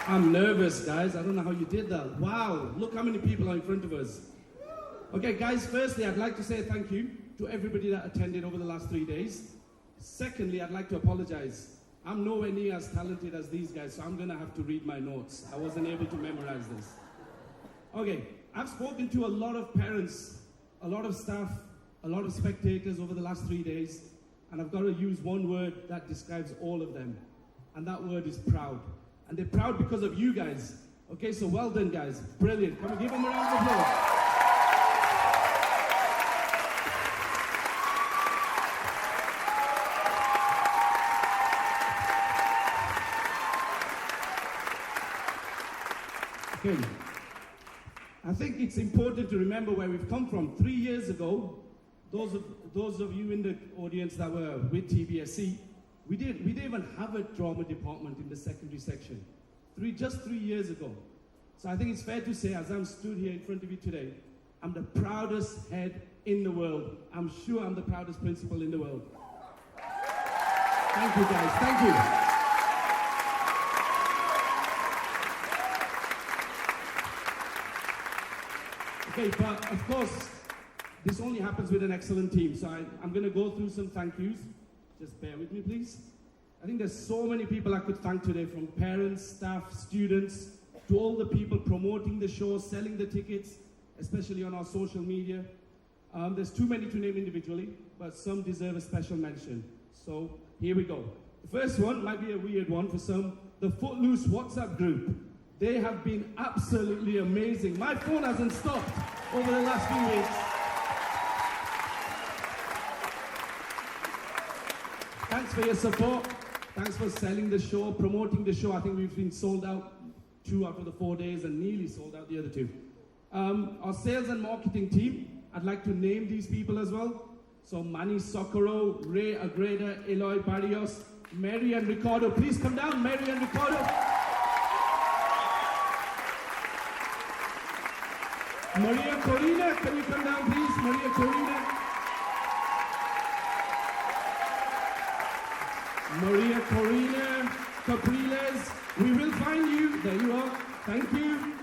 I'm nervous, guys. I don't know how you did that. Wow, look how many people are in front of us. Okay, guys, firstly, I'd like to say thank you to everybody that attended over the last 3 days. Secondly, I'd like to apologize. I'm nowhere near as talented as these guys, so I'm going to have to read my notes. I wasn't able to memorize this. Okay, I've spoken to a lot of parents, a lot of staff, a lot of spectators over the last 3 days, and I've got to use one word that describes all of them, and that word is proud. And they're proud because of you guys. Okay, so well done, guys. Brilliant. Come and give them a round of applause. Okay. I think it's important to remember where we've come from. 3 years ago, those of you in the audience that were with TBSC, we didn't even have a drama department in the secondary section. Just 3 years ago. So I think it's fair to say, as I'm stood here in front of you today, I'm the proudest head in the world. I'm sure I'm the proudest principal in the world. Thank you, guys. Thank you. Okay, but of course, this only happens with an excellent team. So I'm going to go through some thank yous. Just bear with me, please. I think there's so many people I could thank today, from parents, staff, students, to all the people promoting the show, selling the tickets, especially on our social media. There's too many to name individually, but some deserve a special mention. So here we go. The first one might be a weird one for some. The Footloose WhatsApp group. They have been absolutely amazing. My phone hasn't stopped over the last few weeks. Thanks for your support. Thanks for selling the show, promoting the show. I think we've been sold out 2 out of the 4 days and nearly sold out the other 2. Our sales and marketing team, I'd like to name these people as well. So Manny Socorro, Ray Agreda, Eloy Barrios, Mary and Ricardo. Please come down, Mary and Ricardo. Maria Corina, can you come down please? Maria Corina. Maria Corina Capriles, we will find you. There you are. Thank you.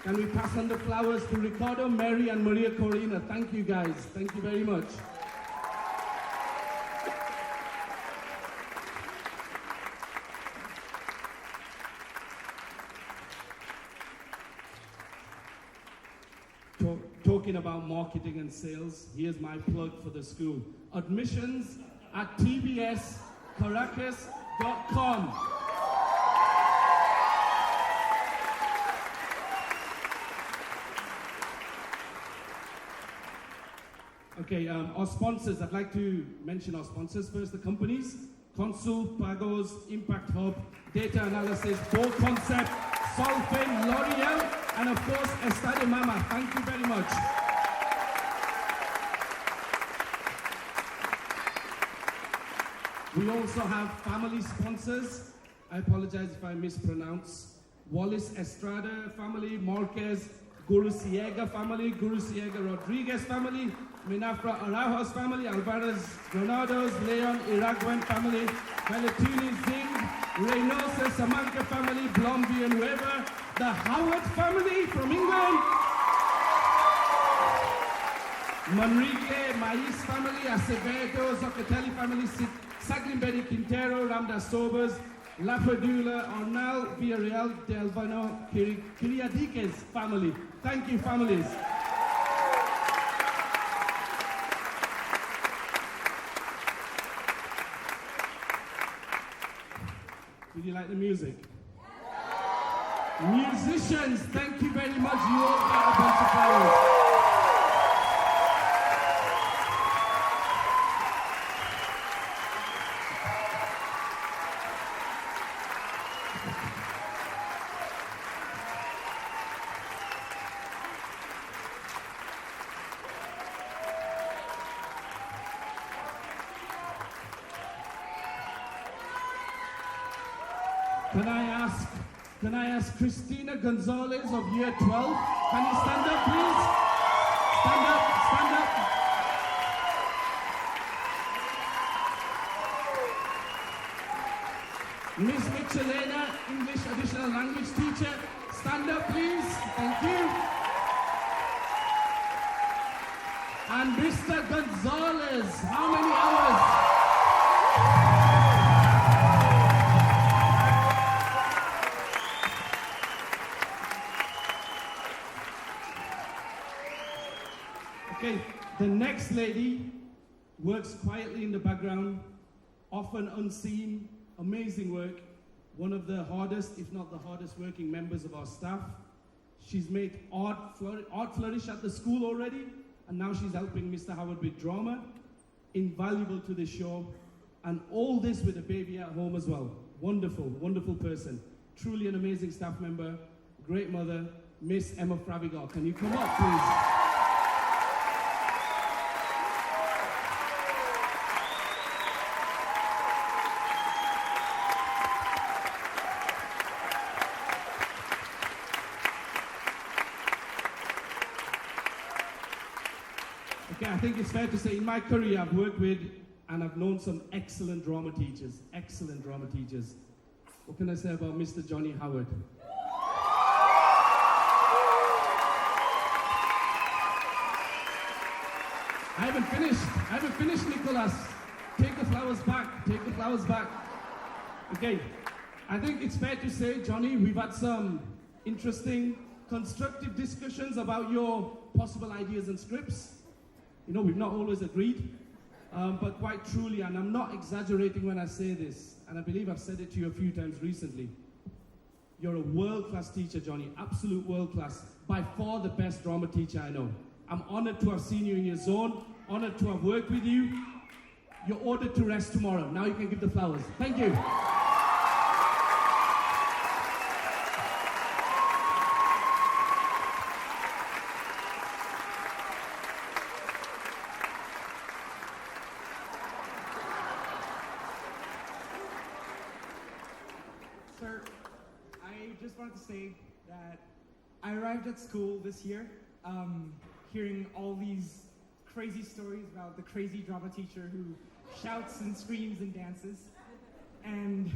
Can we pass on the flowers to Ricardo, Mary, and Maria Corina? Thank you, guys. Thank you very much. Talking about marketing and sales, here's my plug for the school. Admissions at tbscaracas.com. Okay, our sponsors, I'd like to mention our sponsors first, the companies. Consul, Pagos, Impact Hub, Data Analysis, Bold Concept, Solfin, L'Oreal, and of course, Estade Mama. Thank you very much. We also have family sponsors. I apologize if I mispronounce. Wallace Estrada family, Marquez, Guru Siega family, Guru Siega Rodriguez family, Minafra Araujo's family, Alvarez Granados, Leon Iraguen family, Valentina Zing, Reynosa Samanca family, Blom Villanueva, the Howard family from England, Manrique, Mais family, Acevedo, Zoccatelli family, Saglimberi Quintero, Ramdas Sobers, La Padula, Arnal, Villarreal, Delvano, Kiriadikes family. Thank you, families. Did you like the music? Musicians, thank you very much. You all got a bunch of flowers. Can I ask Christina Gonzalez of year 12? Can you stand up, please? Stand up, stand up. Miss Michelena, English additional language teacher. Stand up, please. Thank you. And Mr. Gonzalez, how many hours? Okay, the next lady works quietly in the background, often unseen, amazing work. One of the hardest, if not the hardest working members of our staff. She's made art flourish at the school already, and now she's helping Mr. Howard with drama. Invaluable to the show, and all this with a baby at home as well. Wonderful, wonderful person. Truly an amazing staff member, great mother, Miss Emma Fravigar. Can you come up, please? Okay, I think it's fair to say in my career I've worked with and I've known some excellent drama teachers. Excellent drama teachers. What can I say about Mr. Johnny Howard? I haven't finished, Nicholas. Take the flowers back. Take the flowers back. Okay, I think it's fair to say, Johnny, we've had some interesting, constructive discussions about your possible ideas and scripts. You know, we've not always agreed, but quite truly, and I'm not exaggerating when I say this, and I believe I've said it to you a few times recently, you're a world-class teacher, Johnny, absolute world-class, by far the best drama teacher I know. I'm honored to have seen you in your zone, honored to have worked with you. You're ordered to rest tomorrow. Now you can give the flowers. Thank you. Sir, I just wanted to say that I arrived at school this year, hearing all these crazy stories about the crazy drama teacher who shouts and screams and dances. And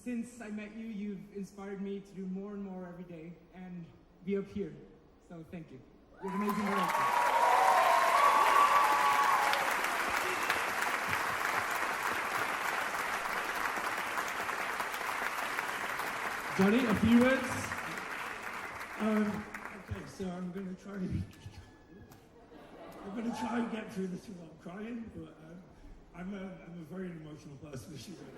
since I met you, you've inspired me to do more and more every day and be up here. So thank you. You're an amazing director. Johnny, a few words? Okay, so I'm going to try and get through this without crying, but I'm a very emotional person, as you don't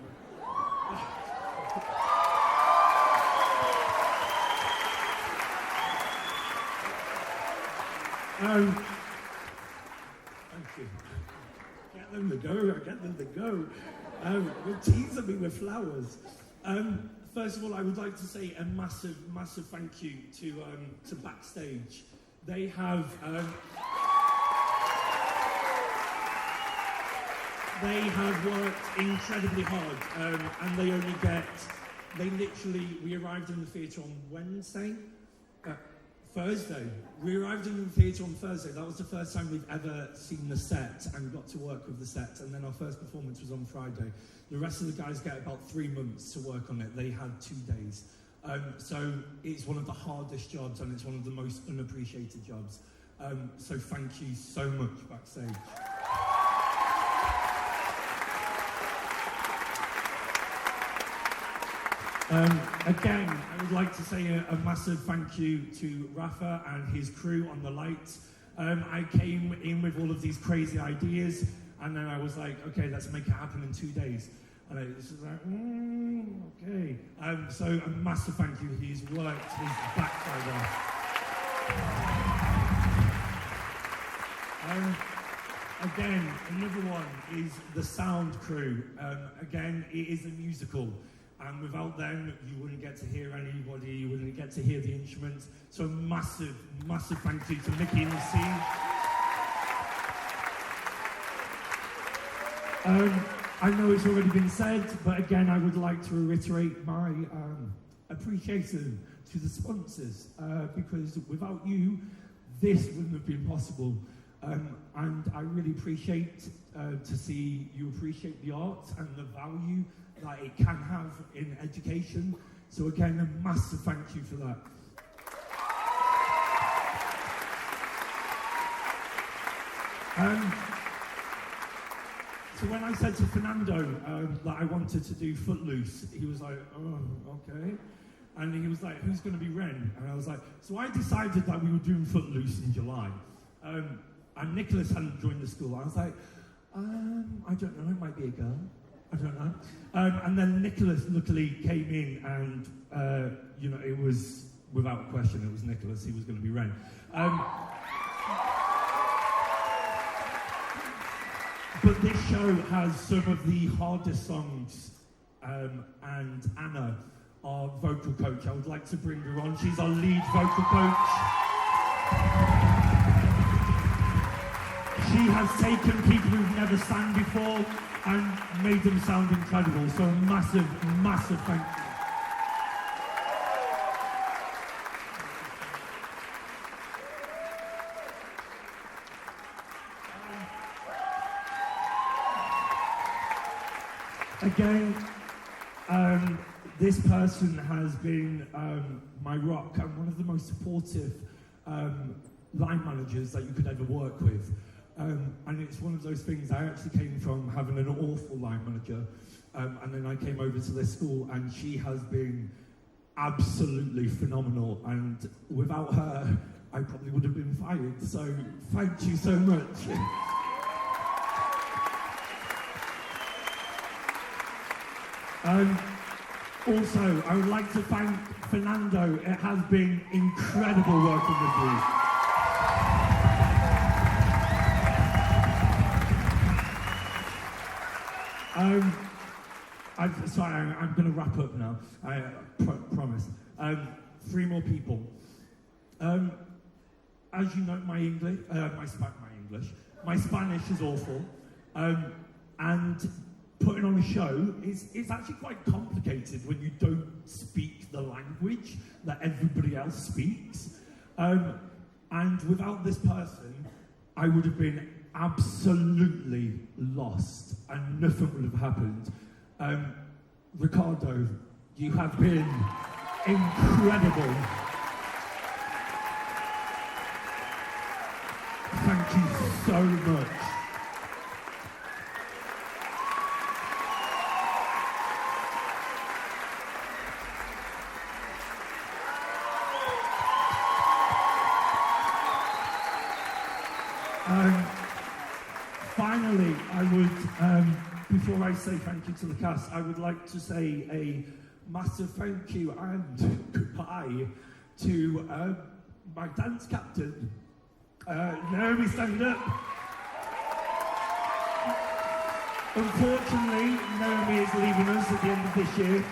know. Thank you. Get them to go, get them to go. You're teasing me with flowers. First of all, I would like to say a massive, massive thank you to Backstage. They have worked incredibly hard, and we arrived in the theatre on Thursday. We arrived in the theatre on Thursday. That was the first time we've ever seen the set and got to work with the set. And then our first performance was on Friday. The rest of the guys get about 3 months to work on it. They had 2 days. So it's one of the hardest jobs and it's one of the most unappreciated jobs. So thank you so much, Backstage. Again, I would like to say a massive thank you to Rafa and his crew on the lights. I came in with all of these crazy ideas, and then I was like, okay, let's make it happen in 2 days. And I was like, okay. So a massive thank you. He's worked his backside off. Again, another one is the sound crew. Again, it is a musical. And without them, you wouldn't get to hear anybody, you wouldn't get to hear the instruments. So massive, massive thank you to Mickey and the scene. I know it's already been said, but again, I would like to reiterate my appreciation to the sponsors, because without you, this wouldn't have been possible. And I really appreciate to see you appreciate the art and the value that it can have in education. So again, a massive thank you for that. So when I said to Fernando that I wanted to do Footloose, he was like, oh, okay. And he was like, who's going to be Ren? And I was like, so I decided that we were doing Footloose in July. And Nicholas hadn't joined the school. I was like, I don't know, it might be a girl. I don't know. And then Nicholas luckily came in and, you know, it was, without question, it was Nicholas. He was going to be Ren. But this show has some of the hardest songs, and Anna, our vocal coach, I would like to bring her on. She's our lead vocal coach. She has taken people who've never sang before and made them sound incredible. So a massive, massive thank you. Again, this person has been my rock and one of the most supportive line managers that you could ever work with. And it's one of those things, I actually came from having an awful line manager, and then I came over to this school and she has been absolutely phenomenal, and without her, I probably would have been fired. So thank you so much. Also, I would like to thank Fernando. It has been incredible working with you. I'm going to wrap up now. I promise. 3 more people. As you know, my Spanish is awful, and putting on a show it's actually quite complicated when you don't speak the language that everybody else speaks. And without this person, I would have been absolutely lost and nothing would have happened. Ricardo, you have been incredible. Thank you so much. Finally, I would, before I say thank you to the cast, I would like to say a massive thank you and goodbye to my dance captain. Naomi, stand up. Unfortunately, Naomi is leaving us at the end of this year.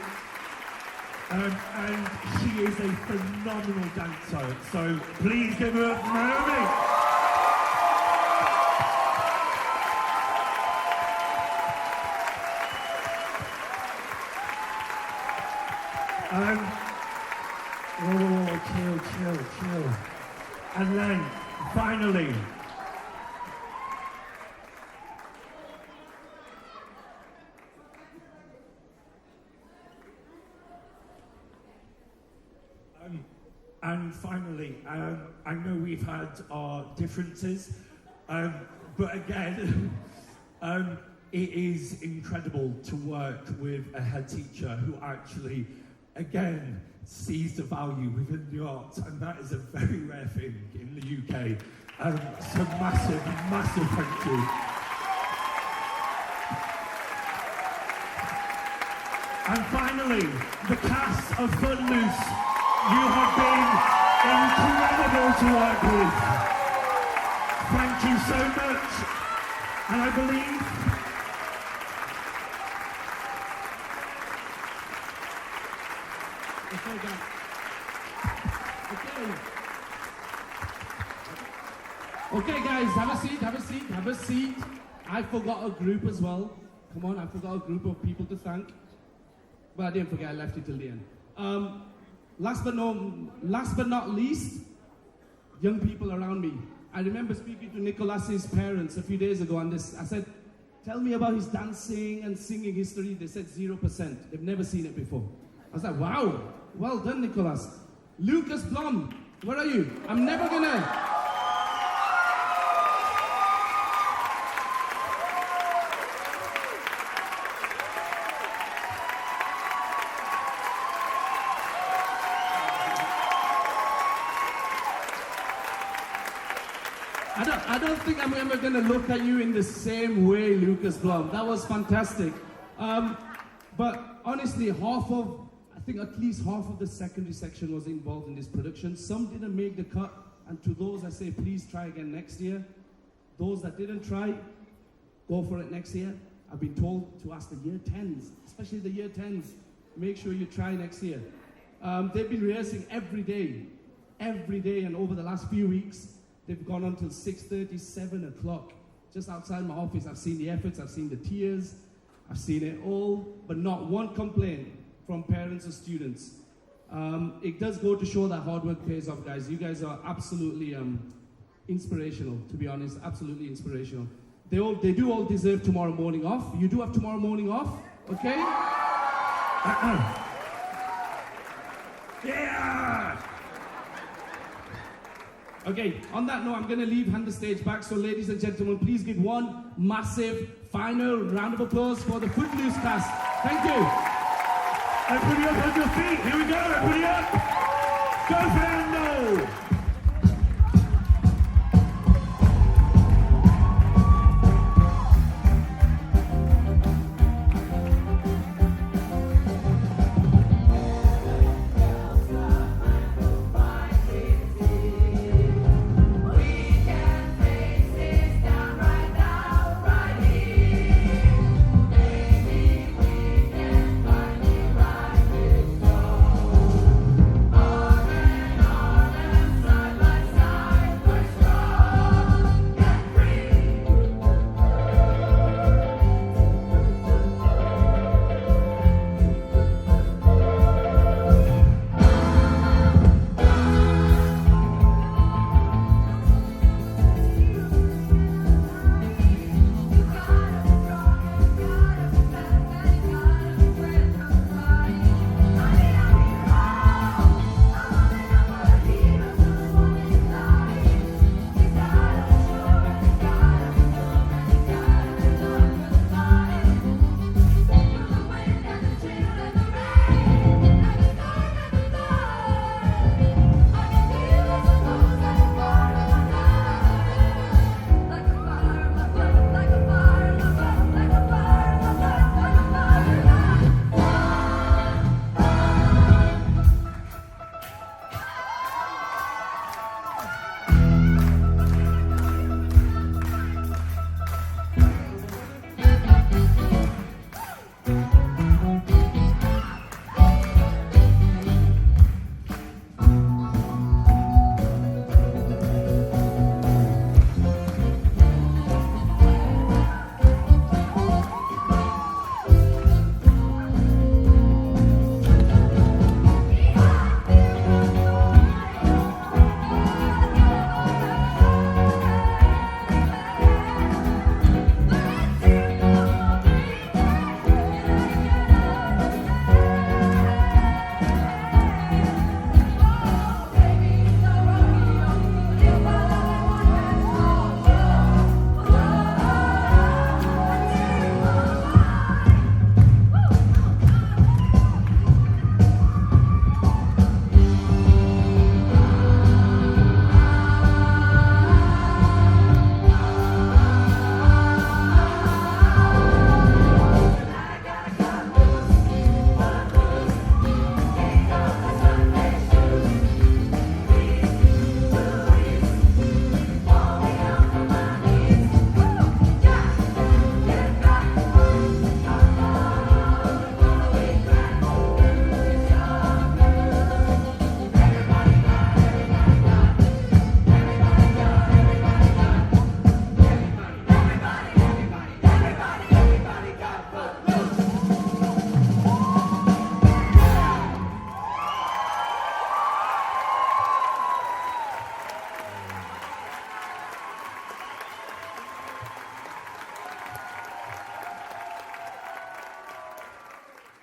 And she is a phenomenal dancer. So please give her up, Naomi. Chill. And then, finally, I know we've had our differences, but again, it is incredible to work with a head teacher who actually, again, sees the value within the arts, and that is a very rare thing in the UK. So massive, massive thank you. And finally, the cast of Footloose, you have been incredible to work with. Thank you so much. And I believe Okay, guys, have a seat. I forgot a group as well. Come on, I forgot a group of people to thank. But I didn't forget, I left it till the end. Last but not least, young people around me. I remember speaking to Nicolas's parents a few days ago on this. I said, tell me about his dancing and singing history. They said 0%. They've never seen it before. I was like, wow, well done, Nicholas. Lucas Blom, where are you? I'm never gonna... I don't think I'm ever going to look at you in the same way, Lucas Blom. That was fantastic. But honestly, I think at least half of the secondary section was involved in this production. Some didn't make the cut, and to those I say, please try again next year. Those that didn't try, go for it next year. I've been told to ask the year 10s, especially the year 10s, make sure you try next year. They've been rehearsing every day, and over the last few weeks, they've gone until 6:30, 7 o'clock. Just outside my office, I've seen the efforts, I've seen the tears, I've seen it all, but not one complaint from parents or students. It does go to show that hard work pays off, guys. You guys are absolutely inspirational, to be honest, absolutely inspirational. They do all deserve tomorrow morning off. You do have tomorrow morning off, okay? Yeah! Okay, on that note, I'm going to hand the stage back. So, ladies and gentlemen, please give one massive final round of applause for the Footloose cast. Thank you. Everybody up on your feet. Here we go. Everybody up. Go, fans.